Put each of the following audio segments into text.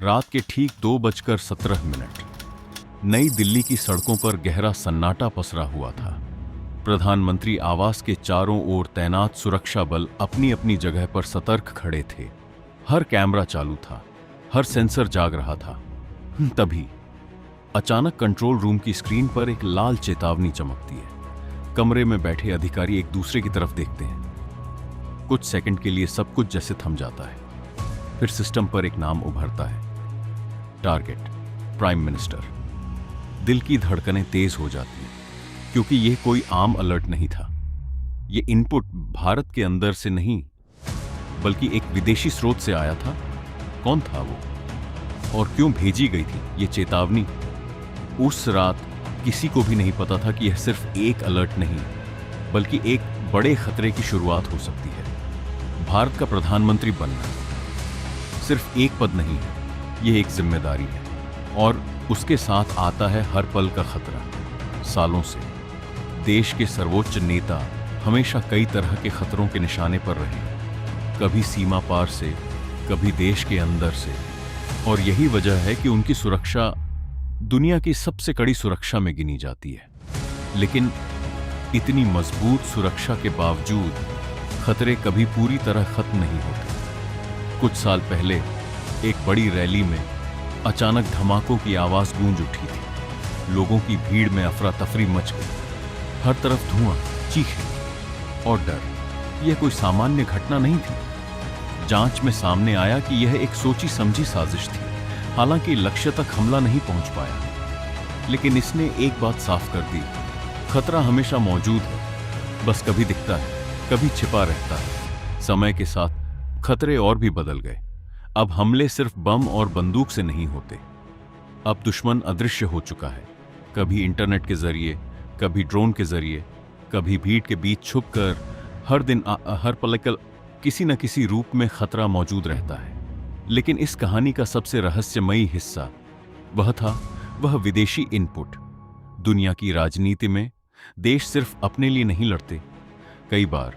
रात के ठीक 2:17 नई दिल्ली की सड़कों पर गहरा सन्नाटा पसरा हुआ था। प्रधानमंत्री आवास के चारों ओर तैनात सुरक्षा बल अपनी अपनी जगह पर सतर्क खड़े थे। हर कैमरा चालू था, हर सेंसर जाग रहा था। तभी अचानक कंट्रोल रूम की स्क्रीन पर एक लाल चेतावनी चमकती है। कमरे में बैठे अधिकारी एक दूसरे की तरफ देखते हैं। कुछ सेकंड के लिए सब कुछ जैसे थम जाता है। फिर सिस्टम पर एक नाम उभरता है, टारगेट, प्राइम मिनिस्टर। दिल की धड़कनें तेज हो जाती हैं, क्योंकि यह कोई आम अलर्ट नहीं था। यह इनपुट भारत के अंदर से नहीं, बल्कि एक विदेशी स्रोत से आया था। कौन था वो और क्यों भेजी गई थी यह चेतावनी? उस रात किसी को भी नहीं पता था कि यह सिर्फ एक अलर्ट नहीं, बल्कि एक बड़े खतरे की शुरुआत हो सकती है। भारत का प्रधानमंत्री बनना सिर्फ एक पद नहीं है, यह एक जिम्मेदारी है, और उसके साथ आता है हर पल का खतरा। सालों से देश के सर्वोच्च नेता हमेशा कई तरह के खतरों के निशाने पर रहे, कभी सीमा पार से, कभी देश के अंदर से, और यही वजह है कि उनकी सुरक्षा दुनिया की सबसे कड़ी सुरक्षा में गिनी जाती है। लेकिन इतनी मजबूत सुरक्षा के बावजूद खतरे कभी पूरी तरह खत्म नहीं होते। कुछ साल पहले एक बड़ी रैली में अचानक धमाकों की आवाज गूंज उठी थी। लोगों की भीड़ में अफरा तफरी मच गई। हर तरफ धुआं, चीखें और डर। यह कोई सामान्य घटना नहीं थी। जांच में सामने आया कि यह एक सोची समझी साजिश थी। हालांकि लक्ष्य तक हमला नहीं पहुंच पाया, लेकिन इसने एक बात साफ कर दी, खतरा हमेशा मौजूद है, बस कभी दिखता है, कभी छिपा रहता है। समय के साथ खतरे और भी बदल गए। अब हमले सिर्फ बम और बंदूक से नहीं होते। अब दुश्मन अदृश्य हो चुका है, कभी इंटरनेट के जरिए, कभी ड्रोन के जरिए, कभी भीड़ के बीच छुपकर। हर दिन हर पल किसी न किसी रूप में खतरा मौजूद रहता है। लेकिन इस कहानी का सबसे रहस्यमयी हिस्सा वह विदेशी इनपुट। दुनिया की राजनीति में देश सिर्फ अपने लिए नहीं लड़ते, कई बार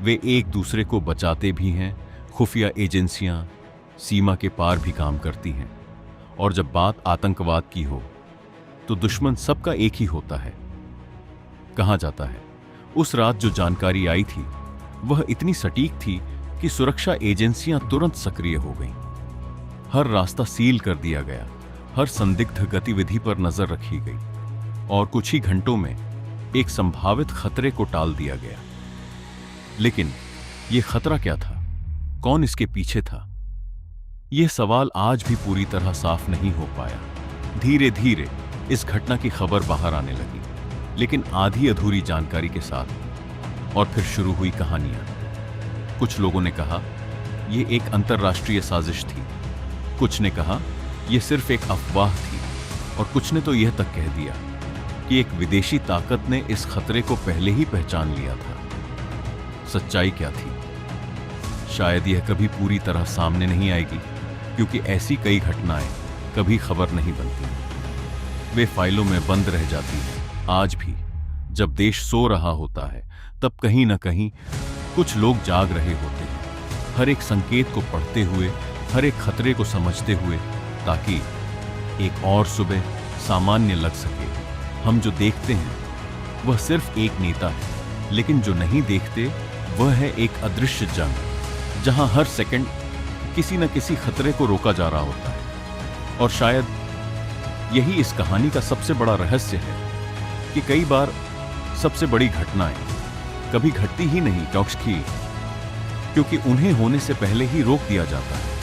वे एक दूसरे को बचाते भी हैं। खुफिया एजेंसियां सीमा के पार भी काम करती हैं, और जब बात आतंकवाद की हो तो दुश्मन सबका एक ही होता है। कहा जाता है उस रात जो जानकारी आई थी वह इतनी सटीक थी कि सुरक्षा एजेंसियां तुरंत सक्रिय हो गईं। हर रास्ता सील कर दिया गया, हर संदिग्ध गतिविधि पर नजर रखी गई, और कुछ ही घंटों में एक संभावित खतरे को टाल दिया गया। लेकिन यह खतरा क्या था? कौन इसके पीछे था? यह सवाल आज भी पूरी तरह साफ नहीं हो पाया। धीरे धीरे इस घटना की खबर बाहर आने लगी, लेकिन आधी अधूरी जानकारी के साथ। और फिर शुरू हुई कहानियां। कुछ लोगों ने कहा यह एक अंतर्राष्ट्रीय साजिश थी, कुछ ने कहा यह सिर्फ एक अफवाह थी, और कुछ ने तो यह तक कह दिया कि एक विदेशी ताकत ने इस खतरे को पहले ही पहचान लिया था। सच्चाई क्या थी? शायद यह कभी पूरी तरह सामने नहीं आएगी, क्योंकि ऐसी कई घटनाएं कभी खबर नहीं बनती, वे फाइलों में बंद रह जाती हैं। आज भी जब देश सो रहा होता है, तब कहीं ना कहीं कुछ लोग जाग रहे होते हैं, हर एक संकेत को पढ़ते हुए, हर एक खतरे को समझते हुए, ताकि एक और सुबह सामान्य लग सके। हम जो देखते हैं वह सिर्फ एक नेता है, लेकिन जो नहीं देखते वह है एक अदृश्य जंग, जहां हर सेकंड किसी न किसी खतरे को रोका जा रहा होता है। और शायद यही इस कहानी का सबसे बड़ा रहस्य है कि कई बार सबसे बड़ी घटनाएं कभी घटती ही नहीं, क्योंकि उन्हें होने से पहले ही रोक दिया जाता है।